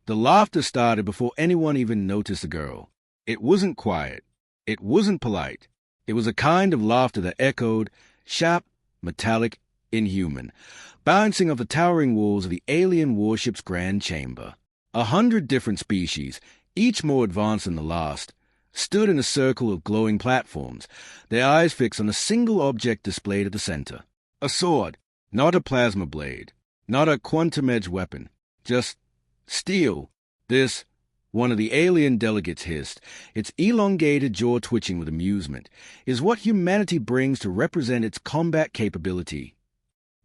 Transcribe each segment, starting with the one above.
The laughter started before anyone even noticed the girl. It wasn't quiet. It wasn't polite. It was a kind of laughter that echoed, sharp, metallic, inhuman, bouncing off the towering walls of the alien warship's grand chamber. 100 different species, each more advanced than the last, stood in a circle of glowing platforms, their eyes fixed on a single object displayed at the center. A sword, not a plasma blade, not a quantum-edge weapon, just steel. This, one of the alien delegates hissed, its elongated jaw twitching with amusement, is what humanity brings to represent its combat capability.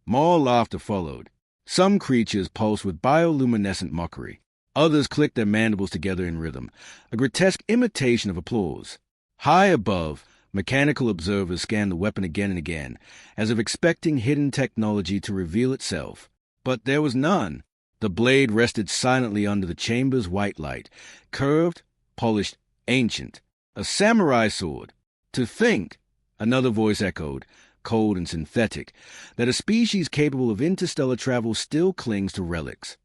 More laughter followed. Some creatures pulsed with bioluminescent mockery. Others clicked their mandibles together in rhythm, a grotesque imitation of applause. High above, mechanical observers scanned the weapon again and again, as if expecting hidden technology to reveal itself. But there was none. The blade rested silently under the chamber's white light, curved, polished, ancient. A samurai sword. To think, another voice echoed, cold and synthetic, that a species capable of interstellar travel still clings to relics.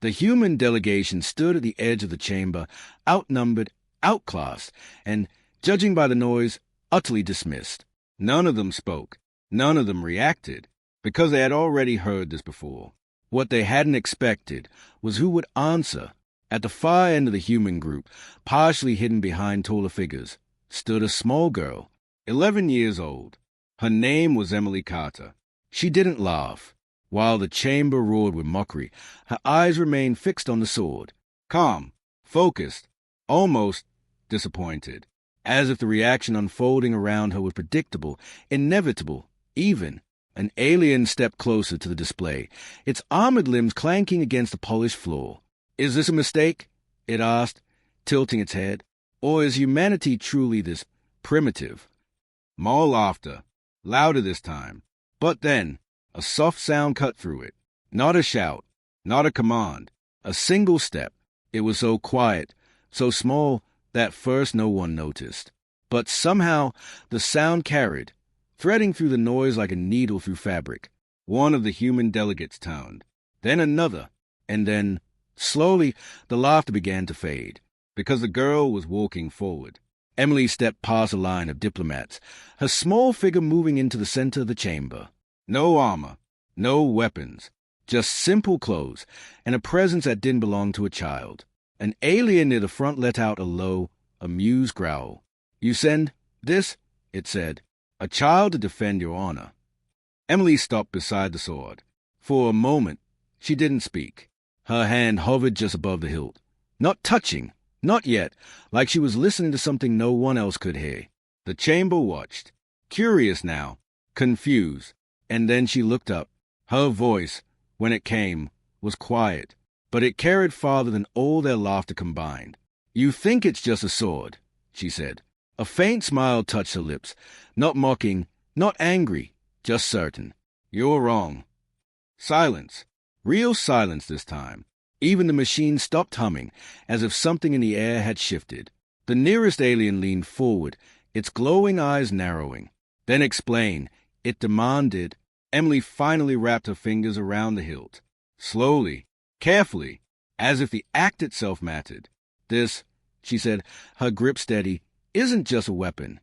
The human delegation stood at the edge of the chamber, outnumbered, outclassed, and, judging by the noise, utterly dismissed. None of them spoke. None of them reacted, because they had already heard this before. What they hadn't expected was who would answer. At the far end of the human group, partially hidden behind taller figures, stood a small girl, 11 years old. Her name was Emily Carter. She didn't laugh. While the chamber roared with mockery, her eyes remained fixed on the sword, calm, focused, almost disappointed, as if the reaction unfolding around her was predictable, inevitable, even. An alien stepped closer to the display, its armored limbs clanking against the polished floor. "Is this a mistake?" it asked, tilting its head. "Or is humanity truly this primitive?" More laughter, louder this time. But then, a soft sound cut through it. Not a shout, not a command, a single step. It was so quiet, so small, that first no one noticed. But somehow the sound carried, threading through the noise like a needle through fabric. One of the human delegates toned, then another, and then, slowly, the laughter began to fade, because the girl was walking forward. Emily stepped past a line of diplomats, her small figure moving into the center of the chamber. No armor, no weapons, just simple clothes, and a presence that didn't belong to a child. An alien near the front let out a low, amused growl. "You send this," it said, "a child to defend your honor." Emily stopped beside the sword. For a moment, she didn't speak. Her hand hovered just above the hilt. Not touching, not yet, like she was listening to something no one else could hear. The chamber watched, curious now, confused, and then she looked up. Her voice, when it came, was quiet, but it carried farther than all their laughter combined. "You think it's just a sword," she said. A faint smile touched her lips, not mocking, not angry, just certain. "You're wrong." Silence. Real silence this time. Even the machine stopped humming, as if something in the air had shifted. The nearest alien leaned forward, its glowing eyes narrowing. "Then explain," it demanded. Emily finally wrapped her fingers around the hilt. Slowly, carefully, as if the act itself mattered. "This," she said, her grip steady, "isn't just a weapon."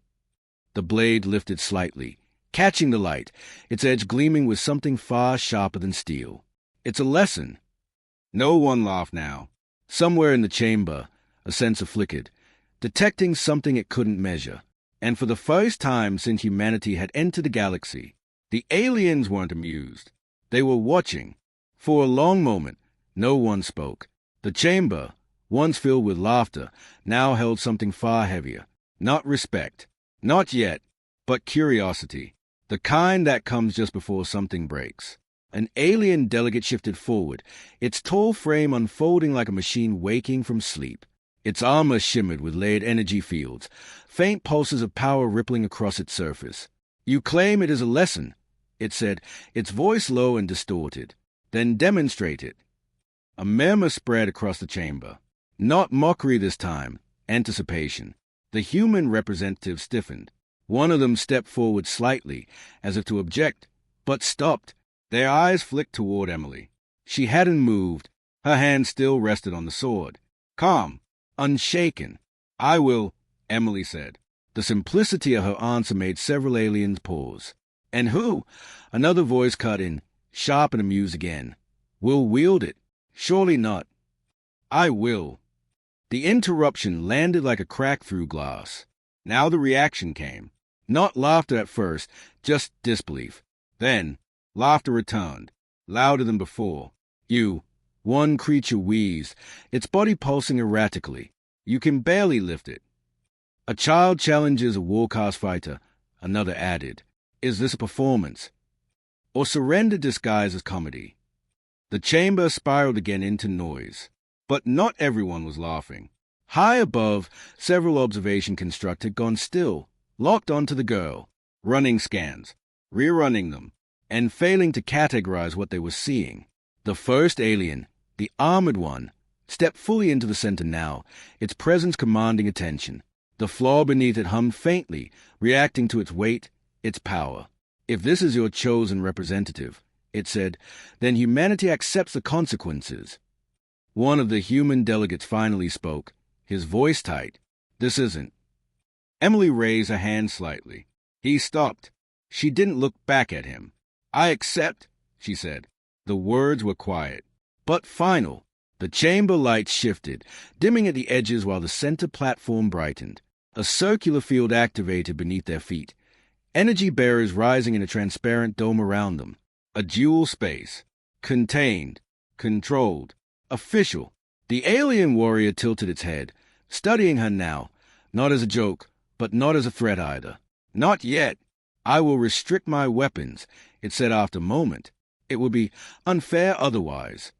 The blade lifted slightly, catching the light, its edge gleaming with something far sharper than steel. "It's a lesson." No one laughed now. Somewhere in the chamber, a sensor flickered, detecting something it couldn't measure. And for the first time since humanity had entered the galaxy, the aliens weren't amused. They were watching. For a long moment, no one spoke. The chamber, once filled with laughter, now held something far heavier. Not respect. Not yet. But curiosity. The kind that comes just before something breaks. An alien delegate shifted forward, its tall frame unfolding like a machine waking from sleep. Its armor shimmered with layered energy fields, faint pulses of power rippling across its surface. "You claim it is a lesson," it said, its voice low and distorted. "Then demonstrate it." A murmur spread across the chamber. Not mockery this time, anticipation. The human representative stiffened. One of them stepped forward slightly, as if to object, but stopped. Their eyes flicked toward Emily. She hadn't moved, Her hand still rested on the sword. Calm, unshaken. I will, Emily said. The simplicity of her answer made several aliens pause. And who? Another voice cut in, sharp and amused again. Will wield it? Surely not. I will. The interruption landed like a crack through glass. Now the reaction came. Not laughter at first, just disbelief. Then, laughter returned, louder than before. One creature wheezed, its body pulsing erratically. You can barely lift it. A child challenges a warcast fighter, another added. Is this a performance? Or surrender disguised as comedy? The chamber spiraled again into noise. But not everyone was laughing. High above, several observation constructs had gone still, locked onto the girl, running scans, rerunning them, and failing to categorize what they were seeing. The first alien, the armored one, stepped fully into the center now, its presence commanding attention. The floor beneath it hummed faintly, reacting to its weight, its power. If this is your chosen representative, it said, then humanity accepts the consequences. One of the human delegates finally spoke, his voice tight. This isn't. Emily raised her hand slightly. He stopped. She didn't look back at him. I accept, she said. The words were quiet, but final. The chamber lights shifted, dimming at the edges while the center platform brightened. A circular field activated beneath their feet. Energy bearers rising in a transparent dome around them. A dual space. Contained. Controlled. Official. The alien warrior tilted its head, studying her now, not as a joke, but not as a threat either. Not yet. I will restrict my weapons, it said after a moment. It would be unfair otherwise.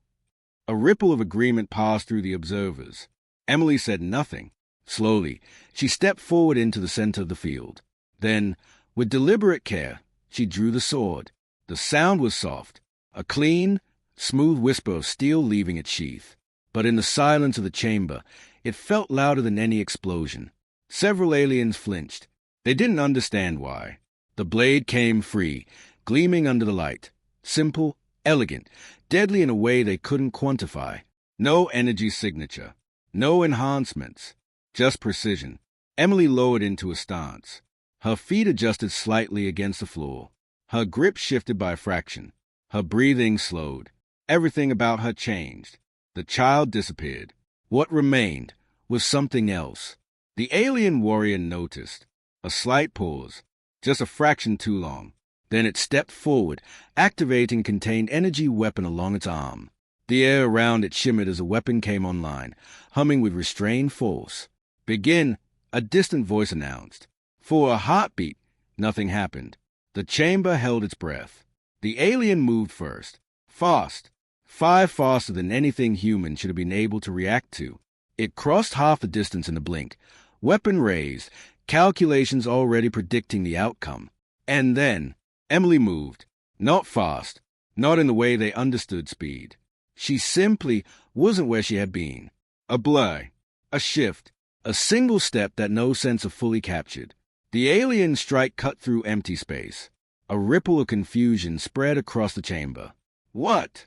A ripple of agreement passed through the observers. Emily said nothing. Slowly, she stepped forward into the center of the field. Then, with deliberate care, she drew the sword. The sound was soft, a clean, smooth whisper of steel leaving its sheath. But in the silence of the chamber, it felt louder than any explosion. Several aliens flinched. They didn't understand why. The blade came free, gleaming under the light. Simple, elegant, deadly in a way they couldn't quantify. No energy signature. No enhancements. Just precision. Emily lowered into a stance. Her feet adjusted slightly against the floor. Her grip shifted by a fraction. Her breathing slowed. Everything about her changed. The child disappeared. What remained was something else. The alien warrior noticed. A slight pause, just a fraction too long. Then it stepped forward, activating contained energy weapon along its arm. The air around it shimmered as a weapon came online, humming with restrained force. Begin, a distant voice announced. For a heartbeat, nothing happened. The chamber held its breath. The alien moved first. Fast. Far faster than anything human should have been able to react to. It crossed half the distance in a blink. Weapon raised, calculations already predicting the outcome. And then, Emily moved. Not fast. Not in the way they understood speed. She simply wasn't where she had been. A blur. A shift. A single step that no sense of fully captured. The alien strike cut through empty space. A ripple of confusion spread across the chamber. What?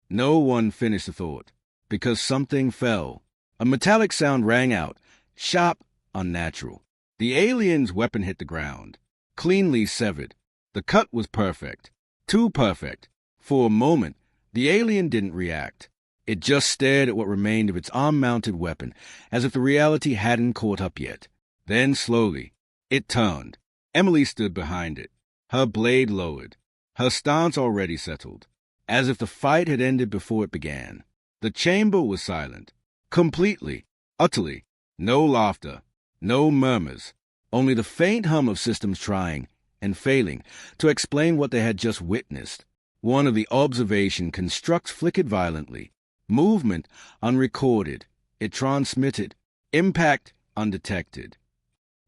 No one finished the thought, because something fell. A metallic sound rang out, sharp, unnatural. The alien's weapon hit the ground, cleanly severed. The cut was perfect. Too perfect. For a moment, the alien didn't react. It just stared at what remained of its arm-mounted weapon, as if the reality hadn't caught up yet. Then, slowly, it turned. Emily stood behind it, her blade lowered, her stance already settled, as if the fight had ended before it began. The chamber was silent. Completely, utterly. No laughter, no murmurs, only the faint hum of systems trying and failing to explain what they had just witnessed. One of the observation constructs flickered violently. Movement unrecorded. It transmitted. Impact undetected.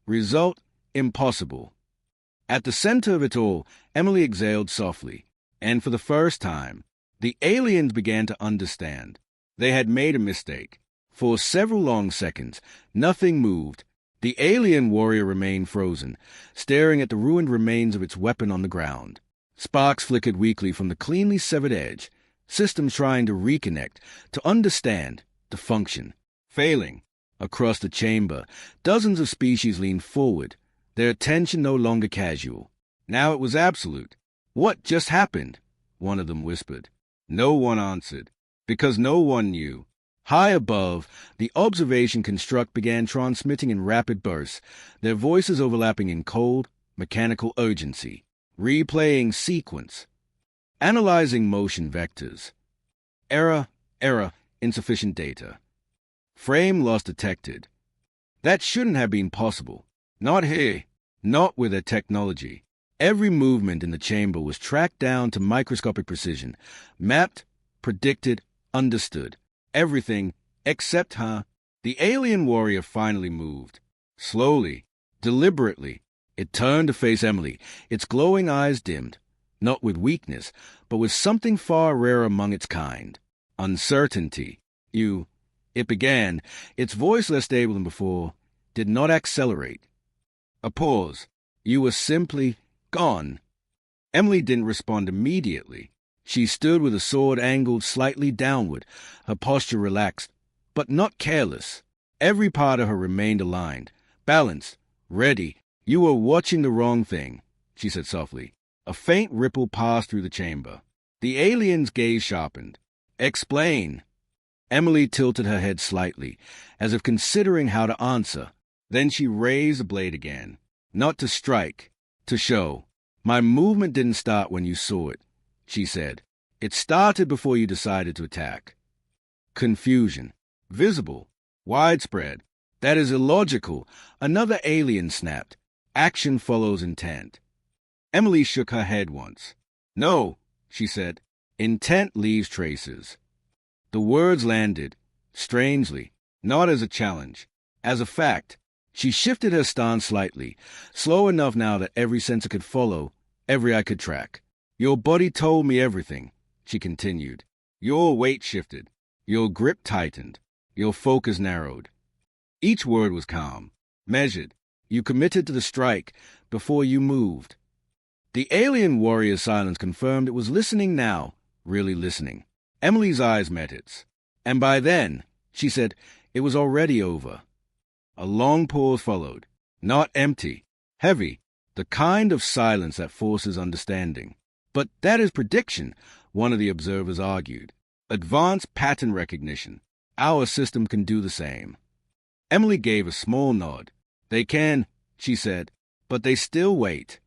Result impossible. At the center of it all, Emily exhaled softly, and for the first time, the aliens began to understand. They had made a mistake. For several long seconds, nothing moved. The alien warrior remained frozen, staring at the ruined remains of its weapon on the ground. Sparks flickered weakly from the cleanly severed edge. systems trying to reconnect, to understand, to function. Failing. Across the chamber, dozens of species leaned forward, their attention no longer casual. Now it was absolute. What just happened? One of them whispered. No one answered, because no one knew. High above, the observation construct began transmitting in rapid bursts, their voices overlapping in cold, mechanical urgency, replaying sequence, analyzing motion vectors. Error, insufficient data. Frame loss detected. That shouldn't have been possible. Not here. Not with their technology. Every movement in the chamber was tracked down to microscopic precision, mapped, predicted, understood. Everything except her. The alien warrior finally moved. Slowly, deliberately, it turned to face Emily, its glowing eyes dimmed, not with weakness, but with something far rare among its kind. Uncertainty. It began, its voice less stable than before, did not accelerate. A pause. You were simply gone. Emily didn't respond immediately. She stood with a sword angled slightly downward, her posture relaxed, but not careless. Every part of her remained aligned, balanced, ready. You were watching the wrong thing, she said softly. A faint ripple passed through the chamber. The alien's gaze sharpened. Explain. Emily tilted her head slightly, as if considering how to answer. Then she raised the blade again. Not to strike, to show. My movement didn't start when you saw it, she said. It started before you decided to attack. Confusion. Visible. Widespread. That is illogical. Another alien snapped. Action follows intent. Emily shook her head once. No, she said. Intent leaves traces. The words landed, strangely, not as a challenge, as a fact. She shifted her stance slightly, slow enough now that every sensor could follow, every eye could track. Your body told me everything, she continued. Your weight shifted, your grip tightened, your focus narrowed. Each word was calm, measured. You committed to the strike before you moved. The alien warrior's silence confirmed it was listening now, really listening. Emily's eyes met its. And by then, she said, it was already over. A long pause followed. Not empty, heavy, the kind of silence that forces understanding. But that is prediction, one of the observers argued. Advanced pattern recognition. Our system can do the same. Emily gave a small nod. They can, she said, but they still wait.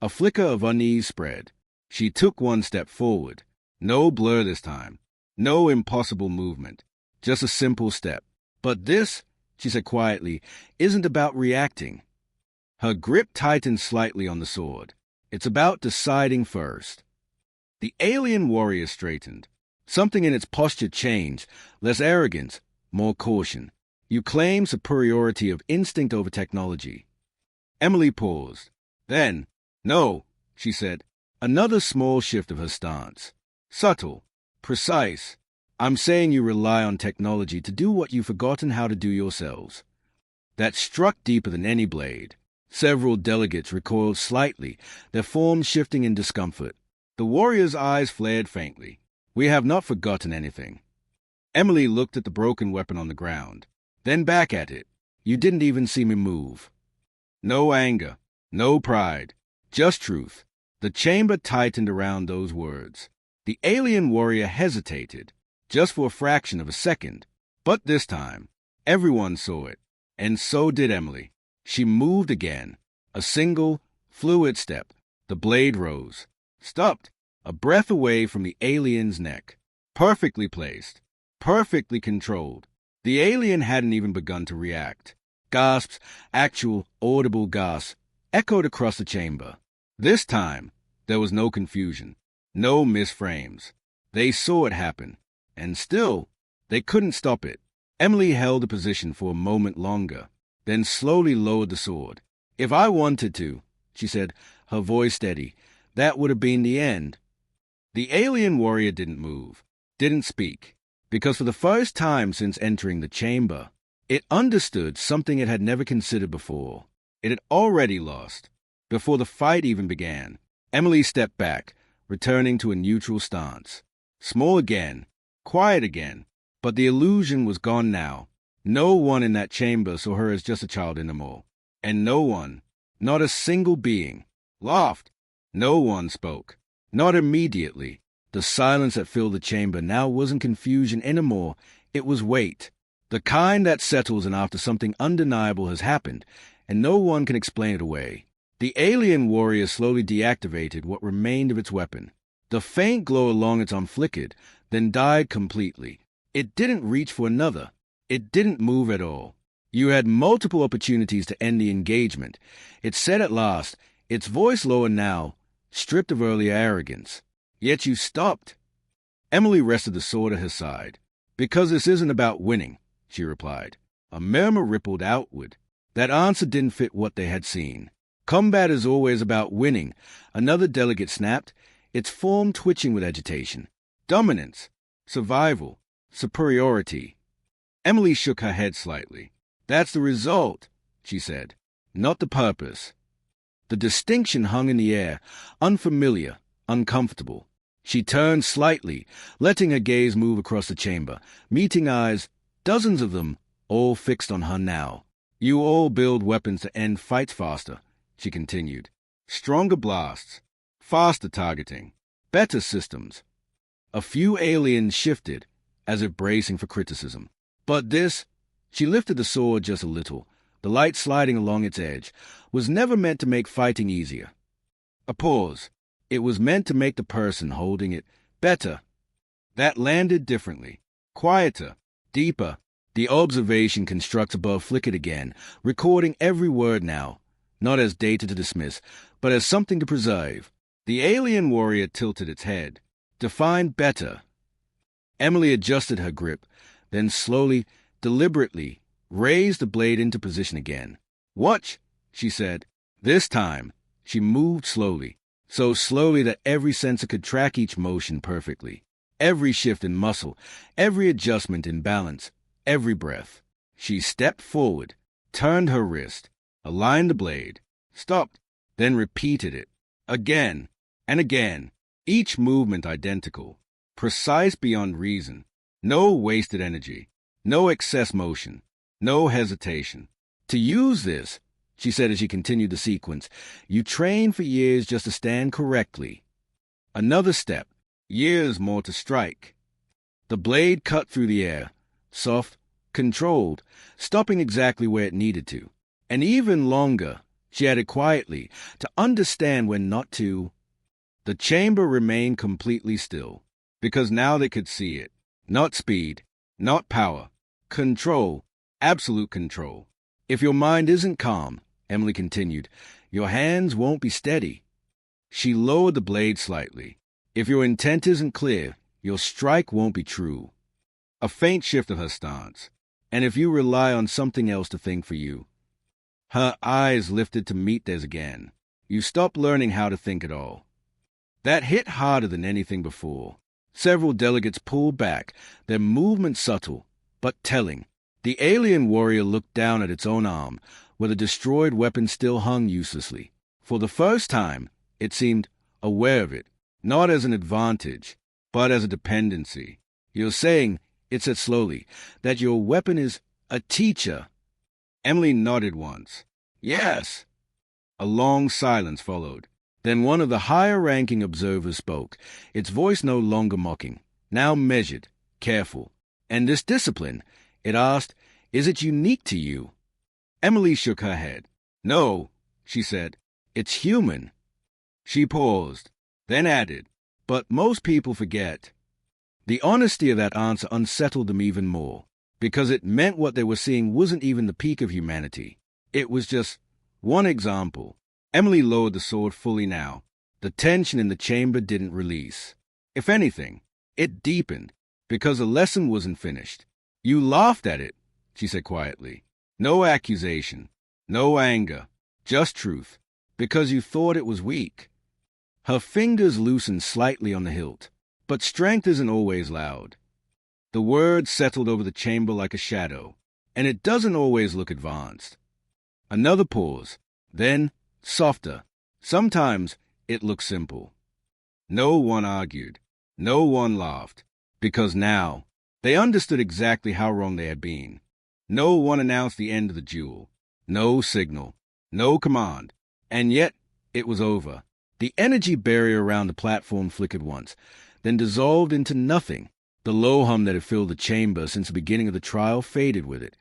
A flicker of unease spread. She took one step forward. No blur this time. No impossible movement. Just a simple step. But this, she said quietly, isn't about reacting. Her grip tightened slightly on the sword. It's about deciding first. The alien warrior straightened. Something in its posture changed. Less arrogance, more caution. You claim superiority of instinct over technology. Emily paused. Then, no, she said. Another small shift of her stance. Subtle, precise. I'm saying you rely on technology to do what you've forgotten how to do yourselves. That struck deeper than any blade. Several delegates recoiled slightly, their forms shifting in discomfort. The warrior's eyes flared faintly. We have not forgotten anything. Emily looked at the broken weapon on the ground, then back at it. You didn't even see me move. No anger, no pride, just truth. The chamber tightened around those words. The alien warrior hesitated, just for a fraction of a second. But this time, everyone saw it, and so did Emily. She moved again, a single, fluid step. The blade rose, stopped, a breath away from the alien's neck. Perfectly placed, perfectly controlled. The alien hadn't even begun to react. Gasps, actual, audible gasps, echoed across the chamber. This time, there was no confusion. No misframes. They saw it happen, and still, they couldn't stop it. Emily held the position for a moment longer, then slowly lowered the sword. If I wanted to, she said, her voice steady, that would have been the end. The alien warrior didn't move, didn't speak, because for the first time since entering the chamber, it understood something it had never considered before. It had already lost, before the fight even began. Emily stepped back, returning to a neutral stance. Small again, quiet again, but the illusion was gone now. No one in that chamber saw her as just a child anymore. And no one, not a single being, laughed. No one spoke. Not immediately. The silence that filled the chamber now wasn't confusion anymore. It was weight. The kind that settles in after something undeniable has happened, and no one can explain it away. The alien warrior slowly deactivated what remained of its weapon. The faint glow along its arm flickered, then died completely. It didn't reach for another. It didn't move at all. You had multiple opportunities to end the engagement. It said at last, its voice lower now, stripped of earlier arrogance. Yet you stopped. Emily rested the sword at her side. Because this isn't about winning, she replied. A murmur rippled outward. That answer didn't fit what they had seen. Combat is always about winning, another delegate snapped, its form twitching with agitation. Dominance, survival, superiority. Emily shook her head slightly. That's the result, she said, not the purpose. The distinction hung in the air, unfamiliar, uncomfortable. She turned slightly, letting her gaze move across the chamber, meeting eyes, dozens of them, all fixed on her now. You all build weapons to end fights faster, she continued. Stronger blasts, faster targeting, better systems. A few aliens shifted, as if bracing for criticism. But this, she lifted the sword just a little, the light sliding along its edge, was never meant to make fighting easier. A pause. It was meant to make the person holding it better. That landed differently, quieter, deeper. The observation construct above flickered again, recording every word now, not as data to dismiss, but as something to preserve. The alien warrior tilted its head. Defined better. Emily adjusted her grip, then slowly, deliberately, raised the blade into position again. Watch, she said. This time, she moved slowly, so slowly that every sensor could track each motion perfectly. Every shift in muscle, every adjustment in balance, every breath. She stepped forward, turned her wrist, aligned the blade, stopped, then repeated it. Again and again, each movement identical, precise beyond reason. No wasted energy, no excess motion, no hesitation. To use this, she said as she continued the sequence, you train for years just to stand correctly. Another step, years more to strike. The blade cut through the air, soft, controlled, stopping exactly where it needed to. And even longer, she added quietly, to understand when not to. The chamber remained completely still, because now they could see it. Not speed, not power. Control, absolute control. If your mind isn't calm, Emily continued, your hands won't be steady. She lowered the blade slightly. If your intent isn't clear, your strike won't be true. A faint shift of her stance. And if you rely on something else to think for you. Her eyes lifted to meet theirs again. You stop learning how to think at all. That hit harder than anything before. Several delegates pulled back, their movement subtle, but telling. The alien warrior looked down at its own arm, where the destroyed weapon still hung uselessly. For the first time, it seemed aware of it, not as an advantage, but as a dependency. You're saying, it said slowly, that your weapon is a teacher. Emily nodded once. Yes. A long silence followed. Then one of the higher-ranking observers spoke, its voice no longer mocking, now measured, careful. And this discipline, it asked, is it unique to you? Emily shook her head. No, she said, it's human. She paused, then added, but most people forget. The honesty of that answer unsettled them even more, because it meant what they were seeing wasn't even the peak of humanity. It was just one example. Emily lowered the sword fully now. The tension in the chamber didn't release. If anything, it deepened, because the lesson wasn't finished. You laughed at it, she said quietly. No accusation, no anger, just truth, because you thought it was weak. Her fingers loosened slightly on the hilt, but strength isn't always loud. The words settled over the chamber like a shadow, and it doesn't always look advanced. Another pause, then softer. Sometimes it looks simple. No one argued. No one laughed, because now they understood exactly how wrong they had been. No one announced the end of the duel. No signal. No command. And yet, it was over. The energy barrier around the platform flickered once, then dissolved into nothing. The low hum that had filled the chamber since the beginning of the trial faded with it,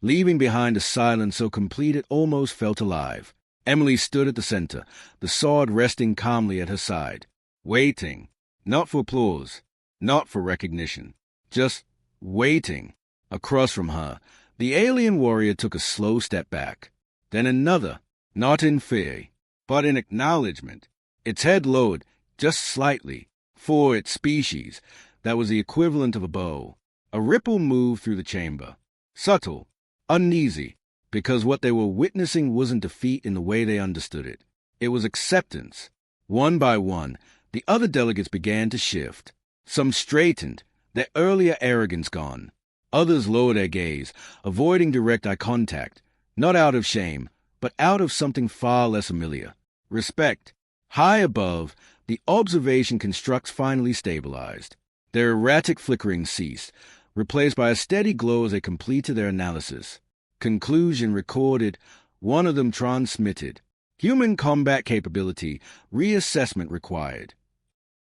leaving behind a silence so complete it almost felt alive. Emily stood at the center, the sword resting calmly at her side, waiting, not for applause, not for recognition, just waiting. Across from her, the alien warrior took a slow step back, then another, not in fear, but in acknowledgement, its head lowered just slightly. For its species, that was the equivalent of a bow. A ripple moved through the chamber, subtle, uneasy, because what they were witnessing wasn't defeat in the way they understood it. It was acceptance. One by one, the other delegates began to shift. Some straightened, their earlier arrogance gone. Others lowered their gaze, avoiding direct eye contact, not out of shame, but out of something far less familiar. Respect. High above, the observation constructs finally stabilized. Their erratic flickering ceased, replaced by a steady glow as they completed their analysis. Conclusion recorded, one of them transmitted. Human combat capability, reassessment required.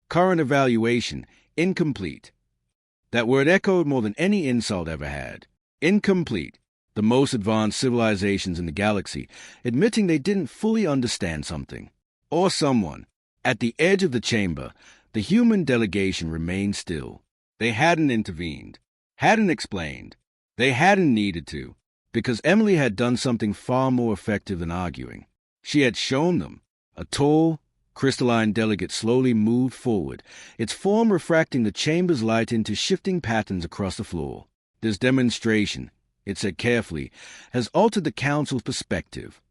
Current evaluation, incomplete. That word echoed more than any insult ever had. Incomplete. The most advanced civilizations in the galaxy, admitting they didn't fully understand something. Or someone. At the edge of the chamber, the human delegation remained still. They hadn't intervened, hadn't explained. They hadn't needed to, because Emily had done something far more effective than arguing. She had shown them. A tall, crystalline delegate slowly moved forward, its form refracting the chamber's light into shifting patterns across the floor. This demonstration, it said carefully, has altered the council's perspective.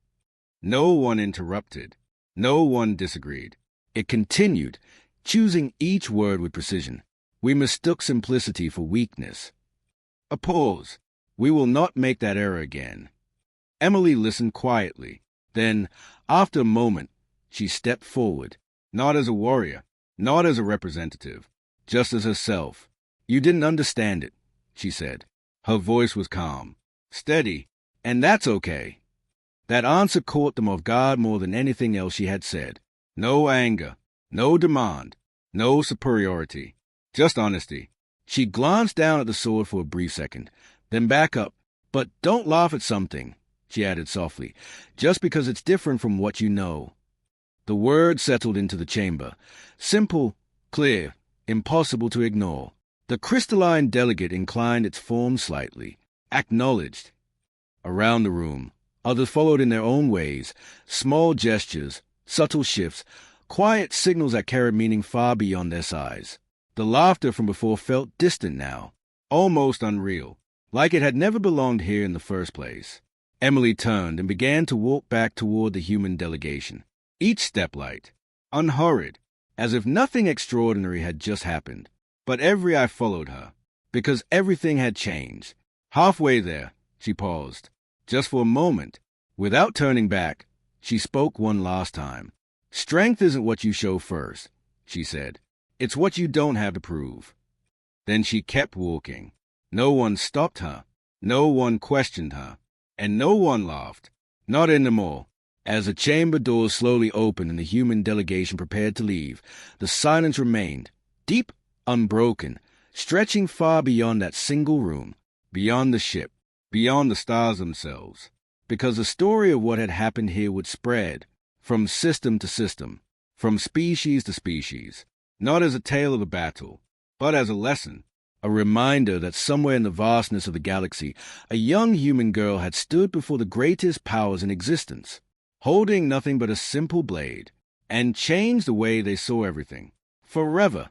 No one interrupted. No one disagreed. It continued, choosing each word with precision. We mistook simplicity for weakness. A pause. We will not make that error again. Emily listened quietly. Then, after a moment, she stepped forward, not as a warrior, not as a representative, just as herself. You didn't understand it, she said. Her voice was calm, steady, and that's okay. That answer caught them off guard more than anything else she had said. No anger, no demand, no superiority, just honesty. She glanced down at the sword for a brief second, then back up. But don't laugh at something, she added softly, just because it's different from what you know. The word settled into the chamber, simple, clear, impossible to ignore. The crystalline delegate inclined its form slightly, acknowledged. Around the room, others followed in their own ways, small gestures, subtle shifts, quiet signals that carried meaning far beyond their size. The laughter from before felt distant now, almost unreal, like it had never belonged here in the first place. Emily turned and began to walk back toward the human delegation, each step light, unhurried, as if nothing extraordinary had just happened. But every eye followed her, because everything had changed. Halfway there, she paused, just for a moment. Without turning back, she spoke one last time. Strength isn't what you show first, she said. It's what you don't have to prove. Then she kept walking. No one stopped her. No one questioned her. And no one laughed. Not anymore. As the chamber doors slowly opened and the human delegation prepared to leave, the silence remained, deep, unbroken, stretching far beyond that single room, beyond the ship, beyond the stars themselves. Because the story of what had happened here would spread, from system to system, from species to species, not as a tale of a battle, but as a lesson, a reminder that somewhere in the vastness of the galaxy, a young human girl had stood before the greatest powers in existence, holding nothing but a simple blade, and changed the way they saw everything, forever.